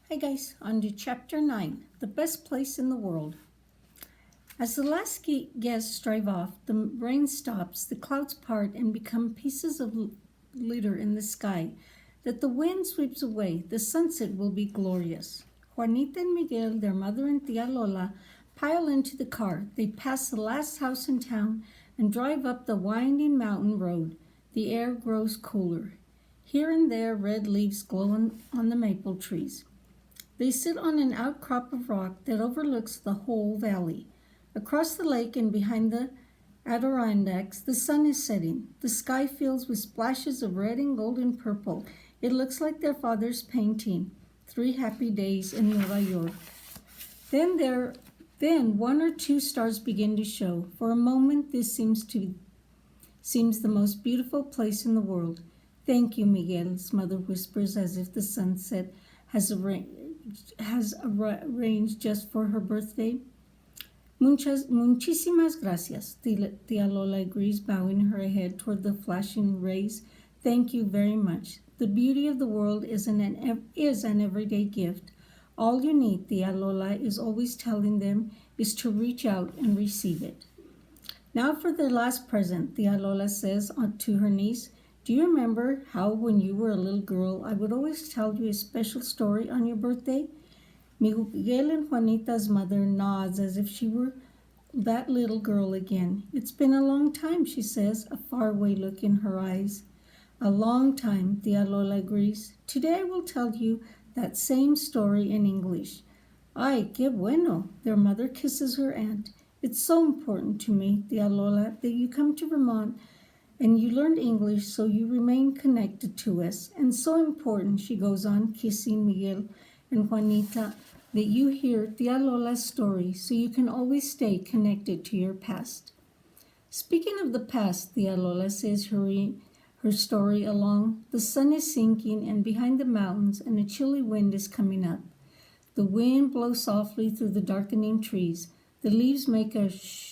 Hi guys, on to chapter 9, the best place in the world. As the last guests drive off, the rain stops, the clouds part and become pieces of glitter in the sky that the wind sweeps away. The sunset will be glorious. Juanita and Miguel, their mother and Tia Lola, pile into the car. They pass the last house in town and drive up the winding mountain road. The air grows cooler. Here and there, red leaves glow on the maple trees. They sit on an outcrop of rock that overlooks the whole valley. Across the lake and behind the Adirondacks, the sun is setting. The sky fills with splashes of red and gold and purple. It looks like their father's painting, 3 Happy Days in Nueva York. Then one or two stars begin to show. For a moment, this seems the most beautiful place in the world. Thank you, Miguel's mother whispers as if the sunset has arranged just for her birthday. Muchísimas gracias, Tia Lola agrees, bowing her head toward the flashing rays. Thank you very much. The beauty of the world is an everyday gift. All you need, Tia Lola is always telling them, is to reach out and receive it. Now for their last present, Tia Lola says to her niece, do you remember how when you were a little girl, I would always tell you a special story on your birthday? Miguel and Juanita's mother nods as if she were that little girl again. It's been a long time, she says, a faraway look in her eyes. A long time, Tia Lola agrees. Today I will tell you that same story in English. Ay, qué bueno. Their mother kisses her aunt. It's so important to me, Tia Lola, that you come to Vermont and you learned English so you remain connected to us. And so important, she goes on, kissing Miguel and Juanita, that you hear Tia Lola's story so you can always stay connected to your past. Speaking of the past, Tia Lola says her story along. The sun is sinking and behind the mountains and a chilly wind is coming up. The wind blows softly through the darkening trees. The leaves make a shh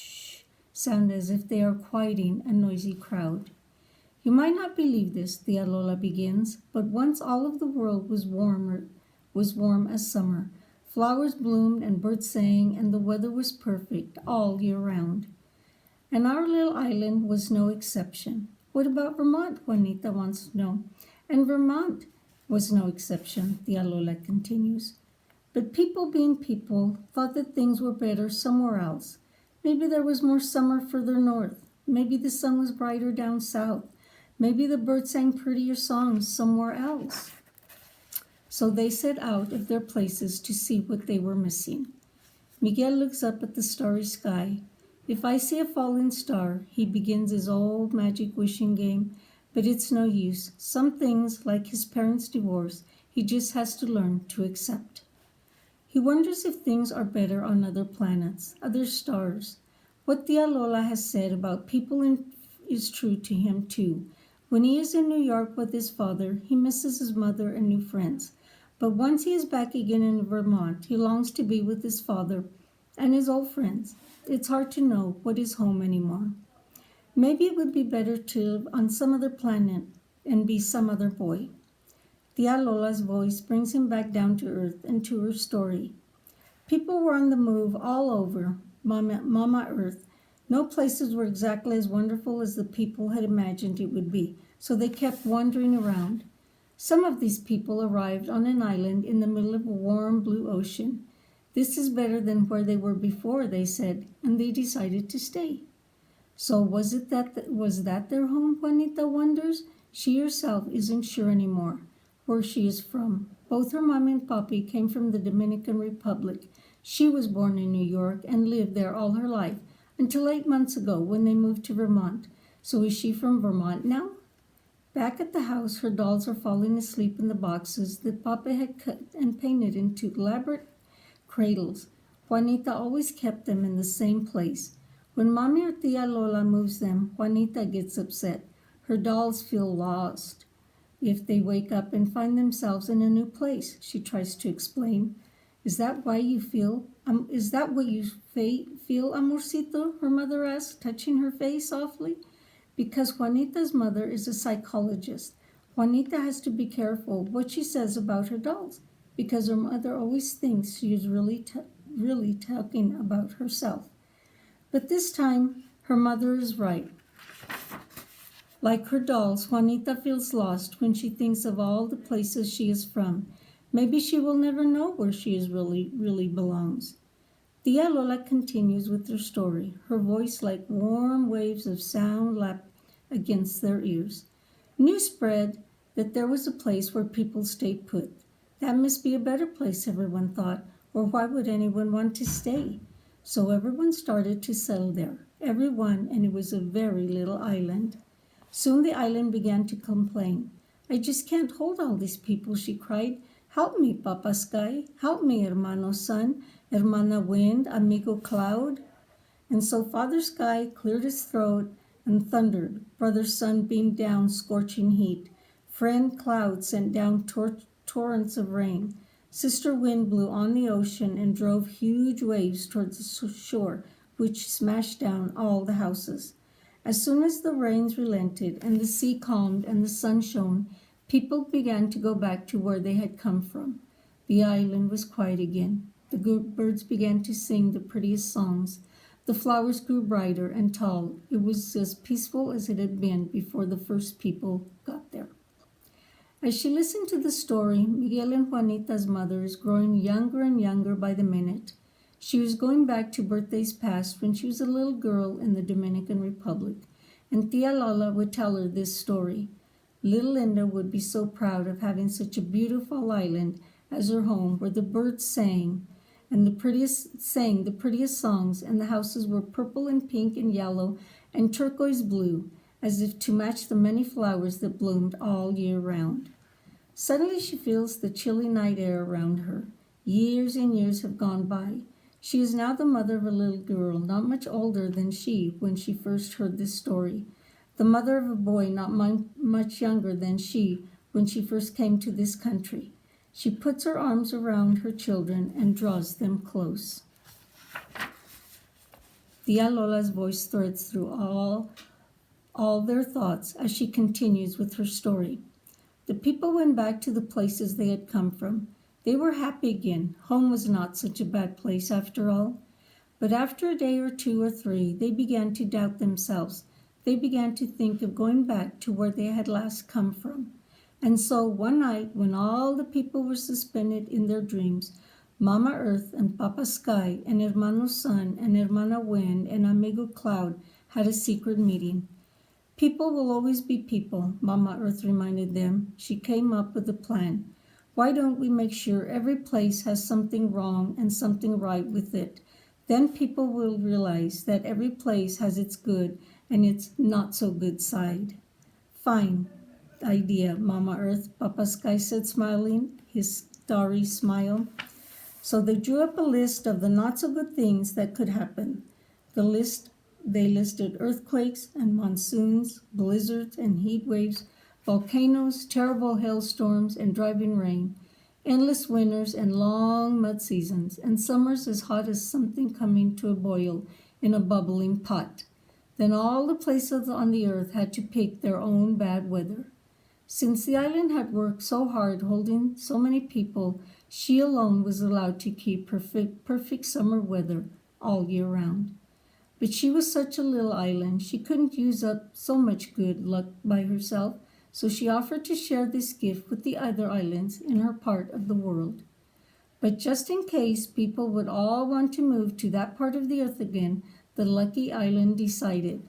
sound as if they are quieting a noisy crowd. You might not believe this, Tia Lola begins, but once all of the world was warm as summer. Flowers bloomed and birds sang and the weather was perfect all year round. And our little island was no exception. What about Vermont? Juanita wants to know. And Vermont was no exception, Tia Lola continues. But people being people thought that things were better somewhere else. Maybe there was more summer further north. Maybe the sun was brighter down south. Maybe the birds sang prettier songs somewhere else. So they set out of their places to see what they were missing. Miguel looks up at the starry sky. If I see a falling star, he begins his old magic wishing game, but it's no use. Some things, like his parents' divorce, he just has to learn to accept. He wonders if things are better on other planets, other stars. What Tia Lola has said about people is true to him too. When he is in New York with his father, he misses his mother and new friends. But once he is back again in Vermont, he longs to be with his father and his old friends. It's hard to know what is home anymore. Maybe it would be better to live on some other planet and be some other boy. Tia Lola's voice brings him back down to earth and to her story. People were on the move all over Mama Earth. No places were exactly as wonderful as the people had imagined it would be, so they kept wandering around. Some of these people arrived on an island in the middle of a warm blue ocean. This is better than where they were before, they said, and they decided to stay. So was that their home, Juanita wonders? She herself isn't sure anymore where she is from. Both her mom and papi came from the Dominican Republic. She was born in New York and lived there all her life until 8 months ago when they moved to Vermont. So is she from Vermont now? Back at the house, her dolls are falling asleep in the boxes that Papa had cut and painted into elaborate cradles. Juanita always kept them in the same place. When Mommy or Tia Lola moves them, Juanita gets upset. Her dolls feel lost if they wake up and find themselves in a new place, she tries to explain. Is that what you feel, amorcito? Her mother asks, touching her face softly. Because Juanita's mother is a psychologist. Juanita has to be careful what she says about her dolls. because her mother always thinks she is really talking about herself. But this time, her mother is right. Like her dolls, Juanita feels lost when she thinks of all the places she is from. Maybe she will never know where she is really belongs. Tia Lola continues with her story, her voice like warm waves of sound lap against their ears. News spread that there was a place where people stayed put. That must be a better place, everyone thought, or why would anyone want to stay? So everyone started to settle there. Everyone, and it was a very little island. Soon the island began to complain. I just can't hold all these people, she cried. Help me, Papa Sky. Help me, Hermano Sun, Hermana Wind, Amigo Cloud. And so Father Sky cleared his throat and thundered. Brother Sun beamed down scorching heat. Friend Cloud sent down torrents of rain. Sister Wind blew on the ocean and drove huge waves towards the shore, which smashed down all the houses. As soon as the rains relented and the sea calmed and the sun shone, people began to go back to where they had come from. The island was quiet again. The birds began to sing the prettiest songs. The flowers grew brighter and tall. It was as peaceful as it had been before the first people got there. As she listened to the story, Miguel and Juanita's mother is growing younger and younger by the minute. She was going back to birthdays past when she was a little girl in the Dominican Republic, and Tia Lola would tell her this story. Little Linda would be so proud of having such a beautiful island as her home where the birds sang the prettiest songs, and the houses were purple and pink and yellow and turquoise blue, as if to match the many flowers that bloomed all year round. Suddenly she feels the chilly night air around her. Years and years have gone by. She is now the mother of a little girl, not much older than she when she first heard this story. The mother of a boy not much younger than she when she first came to this country. She puts her arms around her children and draws them close. Tia Lola's voice threads through all their thoughts as she continues with her story. The people went back to the places they had come from. They were happy again. Home was not such a bad place after all. But after a day or two or three, they began to doubt themselves. They began to think of going back to where they had last come from. And so one night, when all the people were suspended in their dreams, Mama Earth and Papa Sky and Hermano Sun and Hermana Wind and Amigo Cloud had a secret meeting. People will always be people, Mama Earth reminded them. She came up with a plan. Why don't we make sure every place has something wrong and something right with it? Then people will realize that every place has its good and its not so good side. Fine idea, Mama Earth, Papa Sky said, smiling his starry smile. So they drew up a list of the not so good things that could happen. They listed earthquakes and monsoons, blizzards and heat waves, volcanoes, terrible hailstorms and driving rain, endless winters and long mud seasons, and summers as hot as something coming to a boil in a bubbling pot. Then all the places on the earth had to pick their own bad weather. Since the island had worked so hard holding so many people, she alone was allowed to keep perfect summer weather all year round. But she was such a little island, she couldn't use up so much good luck by herself, so she offered to share this gift with the other islands in her part of the world. But just in case people would all want to move to that part of the earth again, the lucky island decided,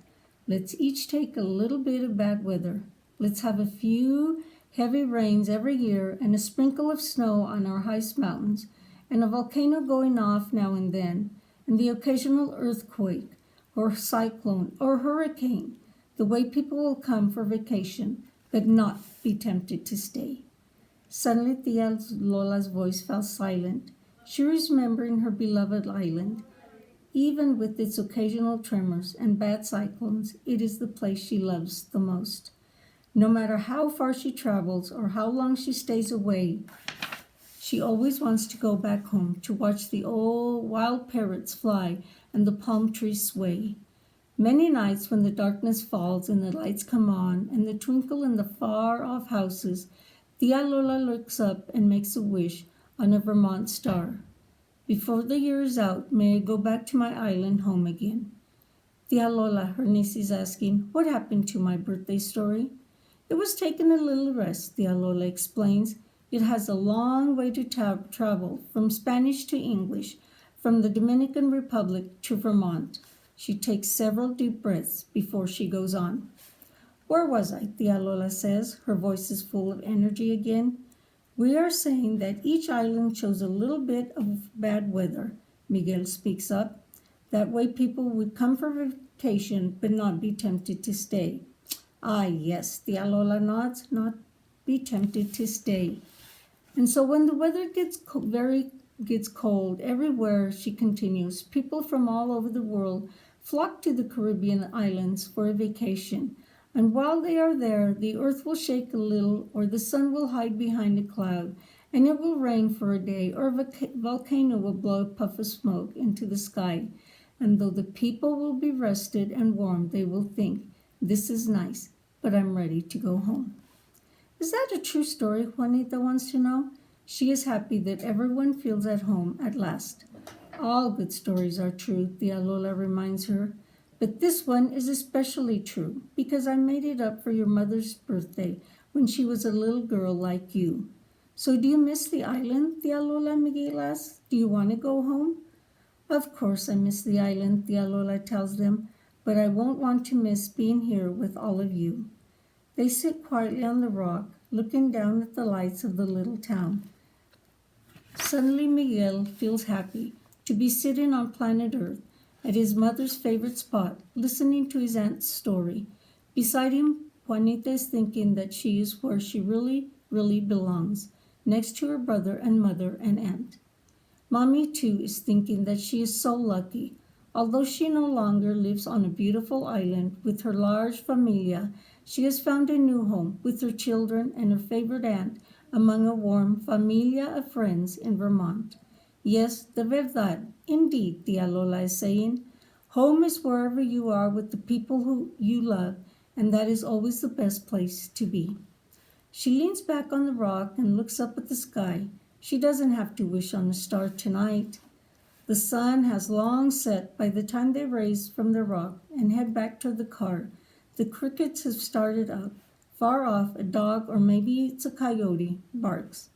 let's each take a little bit of bad weather. Let's have a few heavy rains every year and a sprinkle of snow on our highest mountains, and a volcano going off now and then, and the occasional earthquake, or cyclone, or hurricane, the way people will come for vacation, but not be tempted to stay. Suddenly Tia Lola's voice fell silent. She was remembering her beloved island. Even with its occasional tremors and bad cyclones, it is the place she loves the most. No matter how far she travels or how long she stays away, she always wants to go back home to watch the old wild parrots fly and the palm trees sway. Many nights when the darkness falls and the lights come on and the twinkle in the far-off houses, Tia Lola looks up and makes a wish on a Vermont star. Before the year is out, may I go back to my island home again? Tia Lola, her niece is asking, what happened to my birthday story? It was taking a little rest, Tia Lola explains. It has a long way to travel from Spanish to English, from the Dominican Republic to Vermont. She takes several deep breaths before she goes on. Where was I? Tia Lola says. Her voice is full of energy again. We are saying that each island shows a little bit of bad weather, Miguel speaks up. That way people would come for vacation but not be tempted to stay. Ah, yes, Tia Lola nods, not be tempted to stay. And so when the weather gets cold everywhere, she continues, people from all over the world flock to the Caribbean islands for a vacation. And while they are there, the earth will shake a little, or the sun will hide behind a cloud, and it will rain for a day, or a volcano will blow a puff of smoke into the sky. And though the people will be rested and warm, they will think, this is nice, but I'm ready to go home. Is that a true story? Juanita wants to know. She is happy that everyone feels at home at last. All good stories are true, Tia Lola reminds her. But this one is especially true because I made it up for your mother's birthday when she was a little girl like you. So do you miss the island? Tia Lola, Miguel asks. Do you want to go home? Of course I miss the island, Tia Lola tells them, but I won't want to miss being here with all of you. They sit quietly on the rock, looking down at the lights of the little town. Suddenly Miguel feels happy to be sitting on planet Earth at his mother's favorite spot, listening to his aunt's story. Beside him, Juanita is thinking that she is where she really, really belongs, next to her brother and mother and aunt. Mommy, too, is thinking that she is so lucky. Although she no longer lives on a beautiful island with her large familia, she has found a new home with her children and her favorite aunt among a warm familia of friends in Vermont. Yes, de verdad, indeed, Tia Lola is saying. Home is wherever you are with the people who you love, and that is always the best place to be. She leans back on the rock and looks up at the sky. She doesn't have to wish on a star tonight. The sun has long set by the time they rise from the rock and head back toward the car. The crickets have started up. Far off, a dog, or maybe it's a coyote, barks.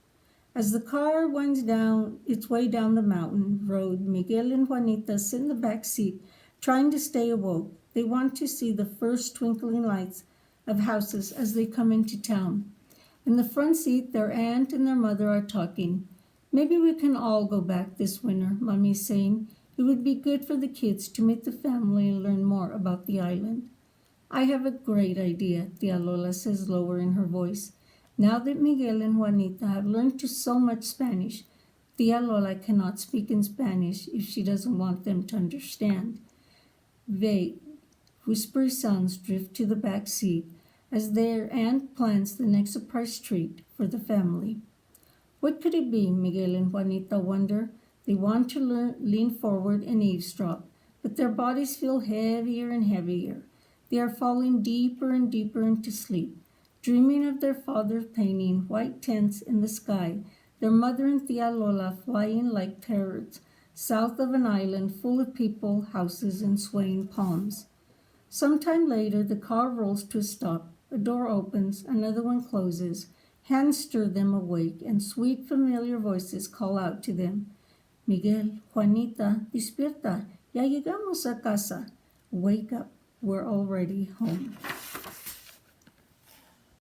As the car winds down its way down the mountain road, Miguel and Juanita sit in the back seat, trying to stay awoke. They want to see the first twinkling lights of houses as they come into town. In the front seat, their aunt and their mother are talking. Maybe we can all go back this winter, Mommy's saying. It would be good for the kids to meet the family and learn more about the island. I have a great idea, Tia Lola says, lowering her voice. Now that Miguel and Juanita have learned so much Spanish, Tia Lola cannot speak in Spanish if she doesn't want them to understand. Vague, whispery sounds drift to the back seat as their aunt plans the next surprise treat for the family. What could it be? Miguel and Juanita wonder. They want to lean forward and eavesdrop, but their bodies feel heavier and heavier. They are falling deeper and deeper into sleep, dreaming of their father painting white tents in the sky, their mother and Tia Lola flying like parrots south of an island full of people, houses, and swaying palms. Sometime later, the car rolls to a stop. A door opens, another one closes. Hands stir them awake, and sweet, familiar voices call out to them. Miguel, Juanita, despierta, ya llegamos a casa. Wake up, we're already home.